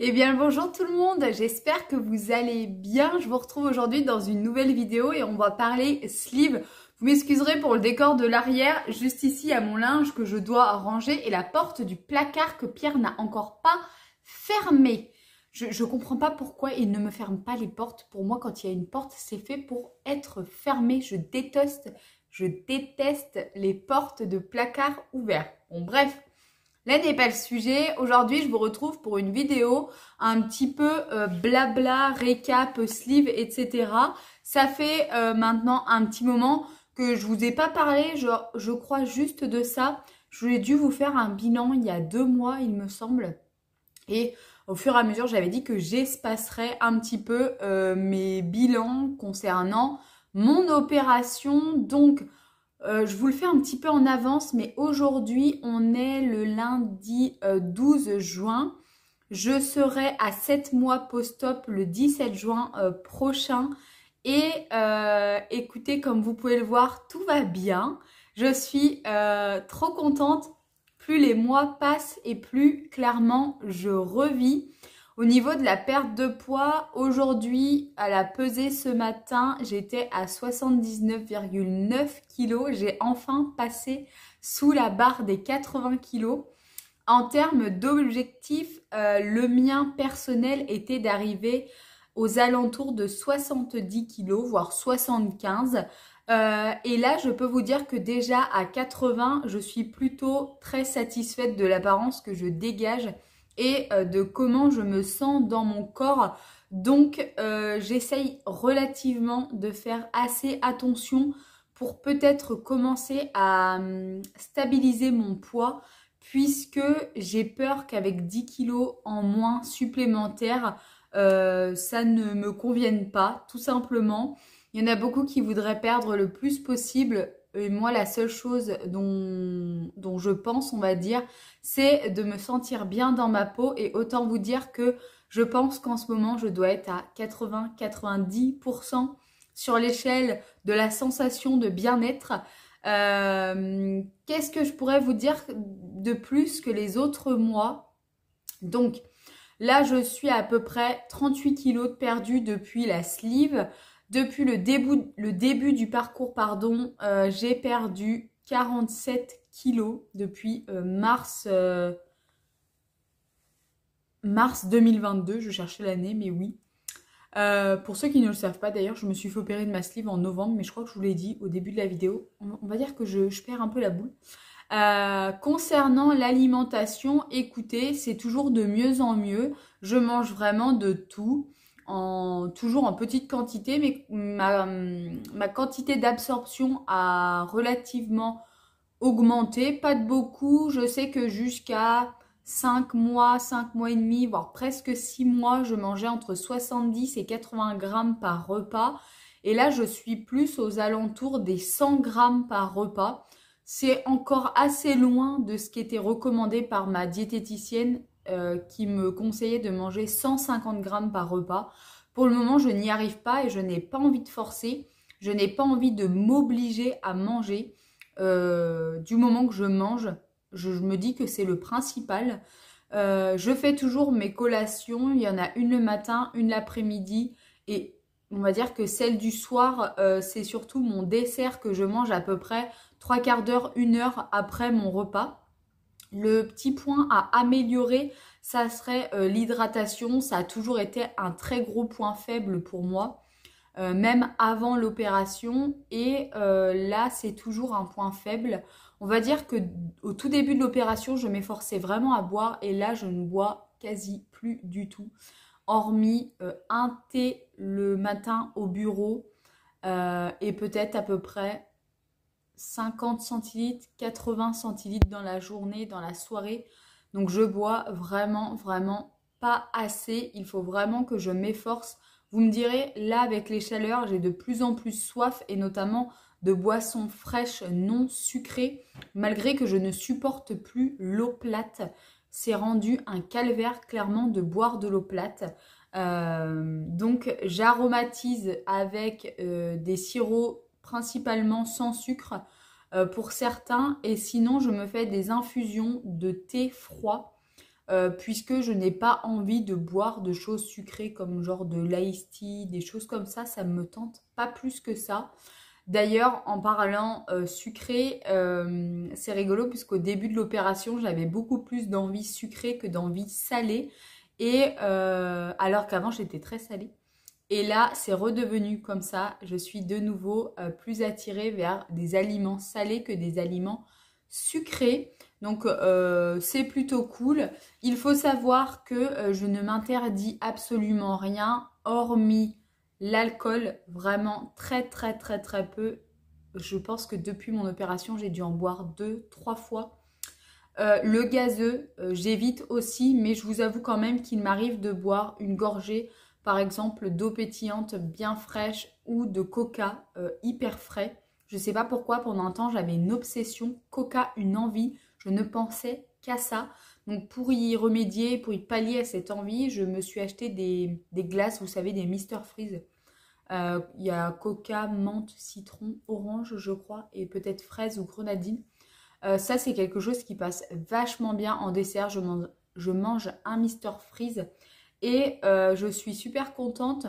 Eh bien bonjour tout le monde, j'espère que vous allez bien. Je vous retrouve aujourd'hui dans une nouvelle vidéo et on va parler sleeve. Vous m'excuserez pour le décor de l'arrière, juste ici à mon linge que je dois ranger et la porte du placard que Pierre n'a encore pas fermée. Je comprends pas pourquoi il ne me ferme pas les portes. Pour moi, quand il y a une porte, c'est fait pour être fermé. Je déteste les portes de placard ouverts. Bon bref. Là n'est pas le sujet. Aujourd'hui, je vous retrouve pour une vidéo un petit peu blabla, récap, sleeve, etc. Ça fait maintenant un petit moment que je vous ai pas parlé. Je crois juste de ça. J'ai dû vous faire un bilan il y a 2 mois, il me semble. Et au fur et à mesure, j'avais dit que j'espacerais un petit peu mes bilans concernant mon opération. Donc, je vous le fais un petit peu en avance, mais aujourd'hui, on est le lundi 12 juin. Je serai à 7 mois post-op le 17 juin prochain. Et écoutez, comme vous pouvez le voir, tout va bien. Je suis trop contente. Plus les mois passent et plus clairement je revis. Au niveau de la perte de poids, aujourd'hui, à la pesée ce matin, j'étais à 79,9 kg. J'ai enfin passé sous la barre des 80 kg. En termes d'objectifs, le mien personnel était d'arriver aux alentours de 70 kg, voire 75. Et là, je peux vous dire que déjà à 80, je suis plutôt très satisfaite de l'apparence que je dégage et de comment je me sens dans mon corps. Donc, j'essaye relativement de faire assez attention pour peut-être commencer à stabiliser mon poids puisque j'ai peur qu'avec 10 kilos en moins supplémentaires, ça ne me convienne pas, tout simplement. Il y en a beaucoup qui voudraient perdre le plus possible. Et moi, la seule chose dont je pense, on va dire, c'est de me sentir bien dans ma peau. Et autant vous dire que je pense qu'en ce moment, je dois être à 80-90% sur l'échelle de la sensation de bien-être. Qu'est-ce que je pourrais vous dire de plus que les autres mois? Donc, là, je suis à peu près 38 kilos de perdu depuis la sleeve. Depuis le début du parcours, pardon, j'ai perdu 47 kilos depuis mars 2022. Je cherchais l'année, mais oui. Pour ceux qui ne le savent pas, d'ailleurs, je me suis fait opérer de ma sleeve en novembre, mais je crois que je vous l'ai dit au début de la vidéo. On va dire que je perds un peu la boule. Concernant l'alimentation, écoutez, c'est toujours de mieux en mieux. Je mange vraiment de tout. Toujours en petite quantité, mais ma quantité d'absorption a relativement augmenté, pas de beaucoup. Je sais que jusqu'à 5 mois et demi, voire presque 6 mois, je mangeais entre 70 et 80 grammes par repas. Et là, je suis plus aux alentours des 100 grammes par repas. C'est encore assez loin de ce qui était recommandé par ma diététicienne qui me conseillait de manger 150 grammes par repas. Pour le moment, je n'y arrive pas et je n'ai pas envie de forcer. Je n'ai pas envie de m'obliger à manger. Du moment que je mange, je me dis que c'est le principal. Je fais toujours mes collations. Il y en a une le matin, une l'après-midi. Et on va dire que celle du soir, c'est surtout mon dessert que je mange à peu près 3/4 d'heure, 1 heure après mon repas. Le petit point à améliorer, ça serait l'hydratation. Ça a toujours été un très gros point faible pour moi, même avant l'opération. Et là, c'est toujours un point faible. On va dire que au tout début de l'opération, je m'efforçais vraiment à boire. Et là, je ne bois quasi plus du tout. Hormis un thé le matin au bureau et peut-être à peu près 50 centilitres, 80 centilitres dans la journée, dans la soirée. Donc je bois vraiment, vraiment pas assez. Il faut vraiment que je m'efforce. Vous me direz, là avec les chaleurs, j'ai de plus en plus soif et notamment de boissons fraîches non sucrées, malgré que je ne supporte plus l'eau plate. C'est rendu un calvaire clairement de boire de l'eau plate. Donc j'aromatise avec des sirops principalement sans sucre pour certains, et sinon je me fais des infusions de thé froid puisque je n'ai pas envie de boire de choses sucrées comme genre de l'ice tea, des choses comme ça me tente pas plus que ça. D'ailleurs, en parlant sucré, c'est rigolo puisqu'au début de l'opération, j'avais beaucoup plus d'envie sucrée que d'envie salée. Et alors qu'avant, j'étais très salée. Et là, c'est redevenu comme ça. Je suis de nouveau plus attirée vers des aliments salés que des aliments sucrés. Donc, c'est plutôt cool. Il faut savoir que je ne m'interdis absolument rien, hormis l'alcool, vraiment très peu. Je pense que depuis mon opération, j'ai dû en boire 2-3 fois. Le gazeux, j'évite aussi, mais je vous avoue quand même qu'il m'arrive de boire une gorgée, par exemple, d'eau pétillante bien fraîche ou de coca hyper frais. Je ne sais pas pourquoi, pendant un temps, j'avais une obsession, coca, une envie. Je ne pensais qu'à ça. Donc, pour y remédier, pour y pallier à cette envie, je me suis acheté des glaces, vous savez, des Mr Freeze. Il y a coca, menthe, citron, orange, je crois, et peut-être fraise ou grenadine. Ça, c'est quelque chose qui passe vachement bien en dessert. Je mange un Mr Freeze et je suis super contente.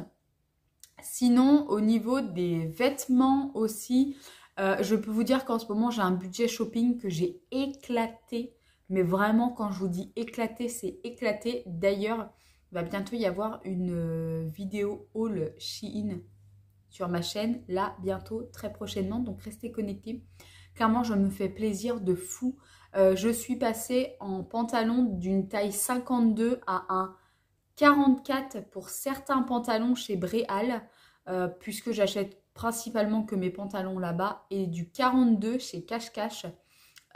Sinon, au niveau des vêtements aussi, je peux vous dire qu'en ce moment, j'ai un budget shopping que j'ai éclaté. Mais vraiment, quand je vous dis éclaté, c'est éclaté. D'ailleurs, il va bientôt y avoir une vidéo haul Shein sur ma chaîne. Là, bientôt, très prochainement. Donc, restez connectés. Clairement, je me fais plaisir de fou. Je suis passée en pantalon d'une taille 52 à un 44 pour certains pantalons chez Bréal, puisque j'achète principalement que mes pantalons là-bas, et du 42 chez Cache Cache.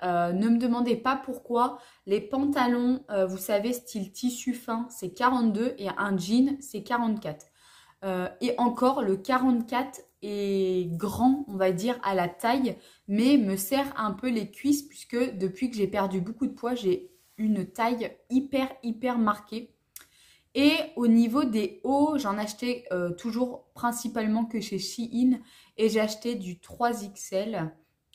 Ne me demandez pas pourquoi. Les pantalons, vous savez, style tissu fin, c'est 42 et un jean, c'est 44. Et encore, le 44 est grand, on va dire, à la taille, mais me serre un peu les cuisses puisque depuis que j'ai perdu beaucoup de poids, j'ai une taille hyper marquée. Et au niveau des hauts, j'en achetais toujours principalement que chez Shein et j'ai acheté du 3XL.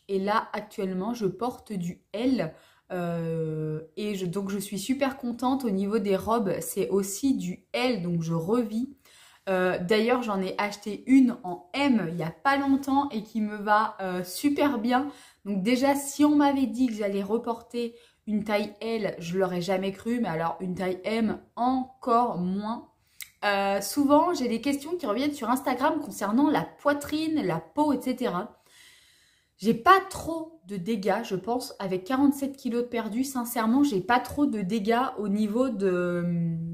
Et là, actuellement, je porte du L. Donc, je suis super contente. Au niveau des robes, c'est aussi du L, donc je revis. D'ailleurs, j'en ai acheté une en M il n'y a pas longtemps et qui me va super bien. Donc déjà, si on m'avait dit que j'allais reporter une taille L, je l'aurais jamais cru. Mais alors, une taille M, encore moins. Souvent, j'ai des questions qui reviennent sur Instagram concernant la poitrine, la peau, etc. J'ai pas trop de dégâts, je pense, avec 47 kilos de perdu. Sincèrement, j'ai pas trop de dégâts au niveau de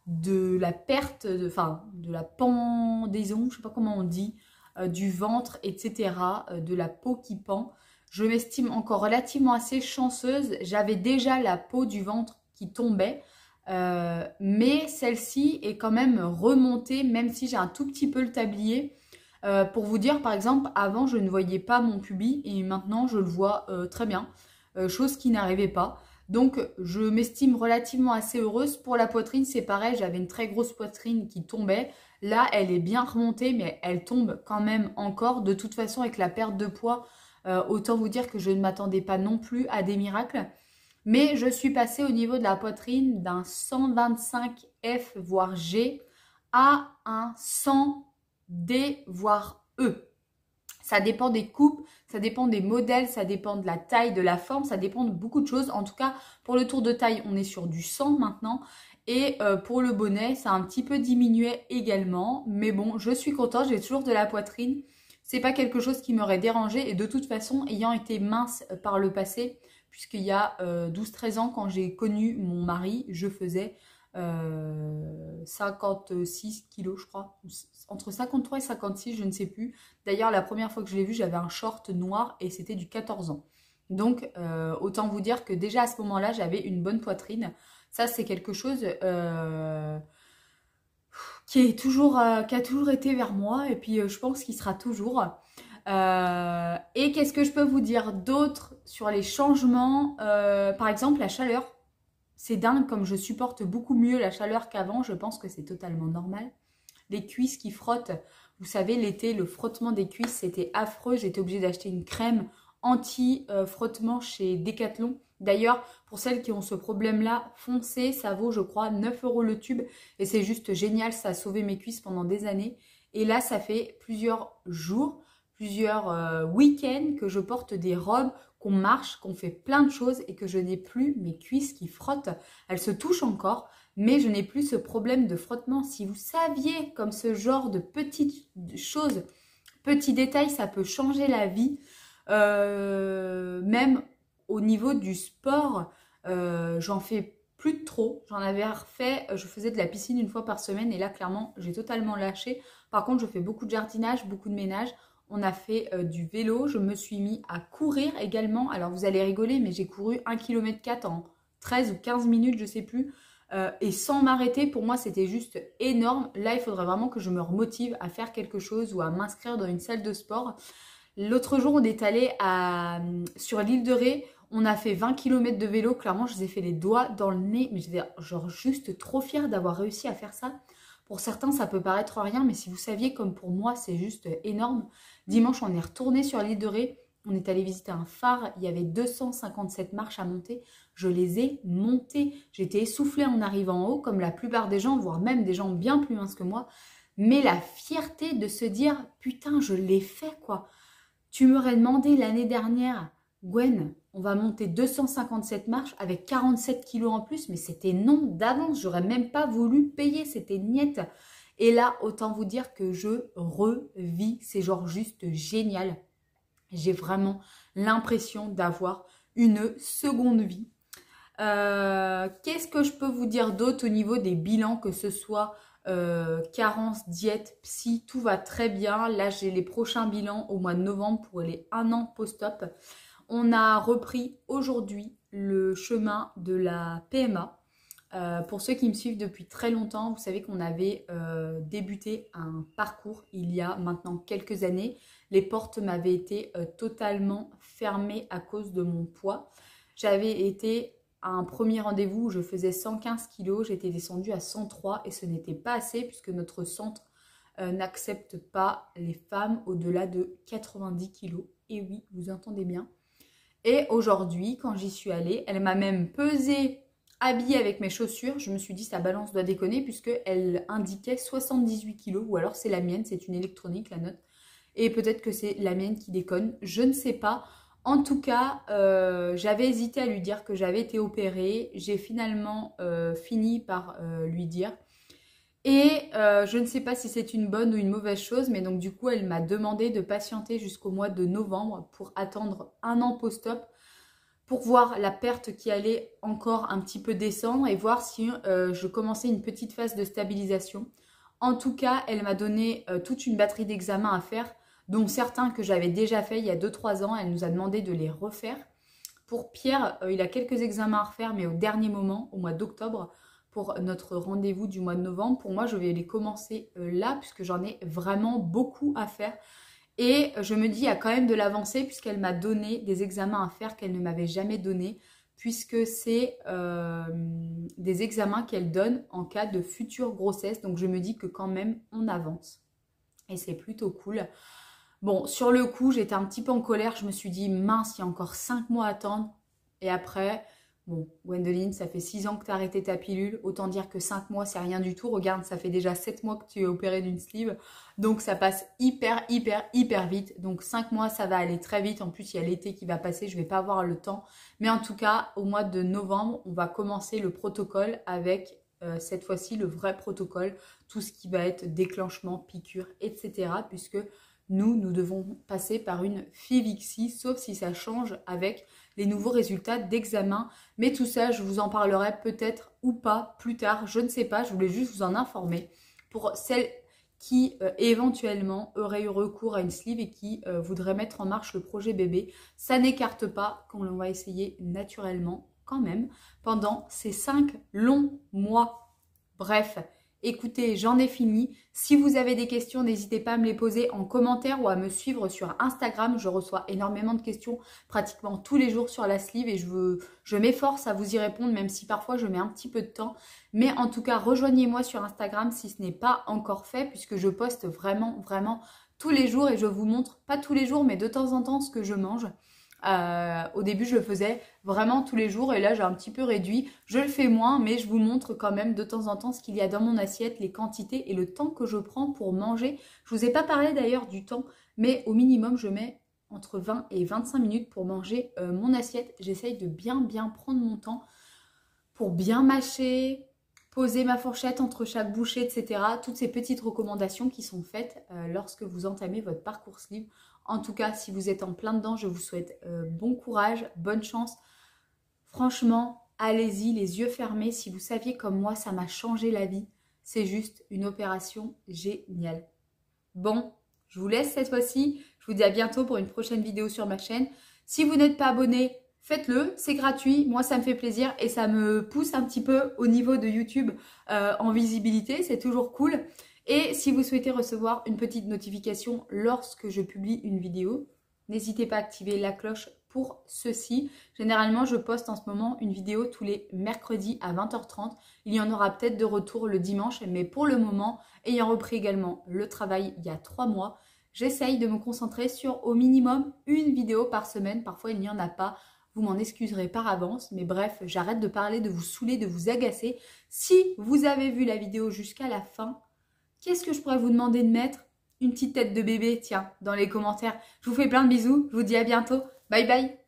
la perte, de la pendaison, je sais pas comment on dit, du ventre, etc., de la peau qui pend. Je m'estime encore relativement assez chanceuse. J'avais déjà la peau du ventre qui tombait, mais celle-ci est quand même remontée, même si j'ai un tout petit peu le tablier. Pour vous dire, par exemple, avant, je ne voyais pas mon pubis et maintenant, je le vois très bien, chose qui n'arrivait pas. Donc, je m'estime relativement assez heureuse. Pour la poitrine, c'est pareil, j'avais une très grosse poitrine qui tombait. Là, elle est bien remontée, mais elle tombe quand même encore. De toute façon, avec la perte de poids, autant vous dire que je ne m'attendais pas non plus à des miracles. Mais je suis passée au niveau de la poitrine d'un 125F, voire G, à un 100D, voire E. Ça dépend des coupes, ça dépend des modèles, ça dépend de la taille, de la forme, ça dépend de beaucoup de choses. En tout cas, pour le tour de taille, on est sur du 100 maintenant. Et pour le bonnet, ça a un petit peu diminué également. Mais bon, je suis contente, j'ai toujours de la poitrine. C'est pas quelque chose qui m'aurait dérangé. Et de toute façon, ayant été mince par le passé, puisqu'il y a 12-13 ans, quand j'ai connu mon mari, je faisais 56 kilos, je crois. Entre 53 et 56, je ne sais plus. D'ailleurs, la première fois que je l'ai vu, j'avais un short noir et c'était du 14 ans. Donc, autant vous dire que déjà à ce moment-là, j'avais une bonne poitrine. Ça, c'est quelque chose qui a toujours été vers moi et puis je pense qu'il sera toujours. Et qu'est-ce que je peux vous dire d'autre sur les changements? Par exemple, la chaleur. C'est dingue comme je supporte beaucoup mieux la chaleur qu'avant. Je pense que c'est totalement normal. Les cuisses qui frottent. Vous savez, l'été, le frottement des cuisses, c'était affreux. J'étais obligée d'acheter une crème anti-frottement chez Decathlon. D'ailleurs, pour celles qui ont ce problème-là, foncez, ça vaut je crois 9 € le tube et c'est juste génial, ça a sauvé mes cuisses pendant des années. Et là, ça fait plusieurs jours, plusieurs week-ends que je porte des robes, qu'on marche, qu'on fait plein de choses et que je n'ai plus mes cuisses qui frottent. Elles se touchent encore, mais je n'ai plus ce problème de frottement. Si vous saviez comme ce genre de petites choses, petits détails, ça peut changer la vie. Même au niveau du sport, j'en fais plus de trop. J'en avais refait, je faisais de la piscine une fois par semaine et là clairement j'ai totalement lâché. Par contre je fais beaucoup de jardinage, beaucoup de ménage. On a fait du vélo, je me suis mis à courir également. Alors vous allez rigoler mais j'ai couru 1,4 km en 13 ou 15 minutes je sais plus. Et sans m'arrêter, pour moi c'était juste énorme. Là il faudrait vraiment que je me remotive à faire quelque chose ou à m'inscrire dans une salle de sport. L'autre jour on est allé sur l'île de Ré. On a fait 20 km de vélo, clairement je vous ai fait les doigts dans le nez, mais j'étais genre juste trop fière d'avoir réussi à faire ça. Pour certains ça peut paraître rien, mais si vous saviez comme pour moi c'est juste énorme. Dimanche on est retourné sur l'île de Ré, on est allé visiter un phare, il y avait 257 marches à monter, je les ai montées. J'étais essoufflée en arrivant en haut, comme la plupart des gens, voire même des gens bien plus minces que moi. Mais la fierté de se dire, putain je l'ai fait quoi. Tu m'aurais demandé l'année dernière, Gwen, on va monter 257 marches avec 47 kilos en plus, mais c'était non d'avance, j'aurais même pas voulu payer, c'était niette. Et là, autant vous dire que je revis, c'est genre juste génial. J'ai vraiment l'impression d'avoir une seconde vie. Qu'est-ce que je peux vous dire d'autre au niveau des bilans, que ce soit carence, diète, psy, tout va très bien. Là, j'ai les prochains bilans au mois de novembre pour les 1 an post-op. On a repris aujourd'hui le chemin de la PMA. Pour ceux qui me suivent depuis très longtemps, vous savez qu'on avait débuté un parcours il y a maintenant quelques années. Les portes m'avaient été totalement fermées à cause de mon poids. J'avais été à un premier rendez-vous où je faisais 115 kg, j'étais descendue à 103 et ce n'était pas assez puisque notre centre n'accepte pas les femmes au-delà de 90 kg. Et oui, vous entendez bien. Et aujourd'hui, quand j'y suis allée, elle m'a même pesé habillée avec mes chaussures. Je me suis dit, sa balance doit déconner puisqu'elle indiquait 78 kg. Ou alors c'est la mienne, c'est une électronique la note. Et peut-être que c'est la mienne qui déconne, je ne sais pas. En tout cas, j'avais hésité à lui dire que j'avais été opérée. J'ai finalement fini par lui dire. Et je ne sais pas si c'est une bonne ou une mauvaise chose, mais donc du coup, elle m'a demandé de patienter jusqu'au mois de novembre pour attendre 1 an post-op, pour voir la perte qui allait encore un petit peu descendre et voir si je commençais une petite phase de stabilisation. En tout cas, elle m'a donné toute une batterie d'examens à faire, dont certains que j'avais déjà fait il y a 2-3 ans. Elle nous a demandé de les refaire. Pour Pierre, il a quelques examens à refaire, mais au dernier moment, au mois d'octobre, pour notre rendez-vous du mois de novembre. Pour moi, je vais les commencer là, puisque j'en ai vraiment beaucoup à faire. Et je me dis, il y a quand même de l'avancée, puisqu'elle m'a donné des examens à faire qu'elle ne m'avait jamais donné, puisque c'est des examens qu'elle donne en cas de future grossesse. Donc je me dis que quand même, on avance. Et c'est plutôt cool. Bon, sur le coup, j'étais un petit peu en colère. Je me suis dit, mince, il y a encore 5 mois à attendre. Et après, bon, Gwendoline, ça fait 6 ans que tu as arrêté ta pilule. Autant dire que 5 mois, c'est rien du tout. Regarde, ça fait déjà 7 mois que tu es opérée d'une sleeve. Donc, ça passe hyper vite. Donc, 5 mois, ça va aller très vite. En plus, il y a l'été qui va passer. Je ne vais pas avoir le temps. Mais en tout cas, au mois de novembre, on va commencer le protocole avec cette fois-ci le vrai protocole. Tout ce qui va être déclenchement, piqûre, etc. Puisque nous devons passer par une FIV-ICSI, sauf si ça change avec les nouveaux résultats d'examen. Mais tout ça, je vous en parlerai peut-être ou pas plus tard, je ne sais pas. Je voulais juste vous en informer pour celles qui éventuellement auraient eu recours à une sleeve et qui voudraient mettre en marche le projet bébé. Ça n'écarte pas qu'on va essayer naturellement quand même pendant ces 5 longs mois. Bref. Écoutez, j'en ai fini. Si vous avez des questions, n'hésitez pas à me les poser en commentaire ou à me suivre sur Instagram. Je reçois énormément de questions pratiquement tous les jours sur la sleeve et je m'efforce à vous y répondre, même si parfois je mets un petit peu de temps. Mais en tout cas, rejoignez-moi sur Instagram si ce n'est pas encore fait, puisque je poste vraiment tous les jours et je vous montre, pas tous les jours, mais de temps en temps, ce que je mange. Au début, je le faisais vraiment tous les jours et là, j'ai un petit peu réduit. Je le fais moins, mais je vous montre quand même de temps en temps ce qu'il y a dans mon assiette, les quantités et le temps que je prends pour manger. Je vous ai pas parlé d'ailleurs du temps, mais au minimum, je mets entre 20 et 25 minutes pour manger mon assiette. J'essaye de bien prendre mon temps pour bien mâcher, poser ma fourchette entre chaque bouchée, etc. Toutes ces petites recommandations qui sont faites lorsque vous entamez votre parcours Slive. En tout cas, si vous êtes en plein dedans, je vous souhaite bon courage, bonne chance. Franchement, allez-y, les yeux fermés. Si vous saviez comme moi, ça m'a changé la vie. C'est juste une opération géniale. Bon, je vous laisse cette fois-ci. Je vous dis à bientôt pour une prochaine vidéo sur ma chaîne. Si vous n'êtes pas abonné, faites-le, c'est gratuit. Moi, ça me fait plaisir et ça me pousse un petit peu au niveau de YouTube en visibilité. C'est toujours cool. Et si vous souhaitez recevoir une petite notification lorsque je publie une vidéo, n'hésitez pas à activer la cloche pour ceci. Généralement, je poste en ce moment une vidéo tous les mercredis à 20h30. Il y en aura peut-être de retour le dimanche, mais pour le moment, ayant repris également le travail il y a 3 mois, j'essaye de me concentrer sur au minimum une vidéo par semaine. Parfois, il n'y en a pas. Vous m'en excuserez par avance, mais bref, j'arrête de parler, de vous saouler, de vous agacer. Si vous avez vu la vidéo jusqu'à la fin, qu'est-ce que je pourrais vous demander de mettre? Une petite tête de bébé, tiens, dans les commentaires. Je vous fais plein de bisous, je vous dis à bientôt. Bye bye.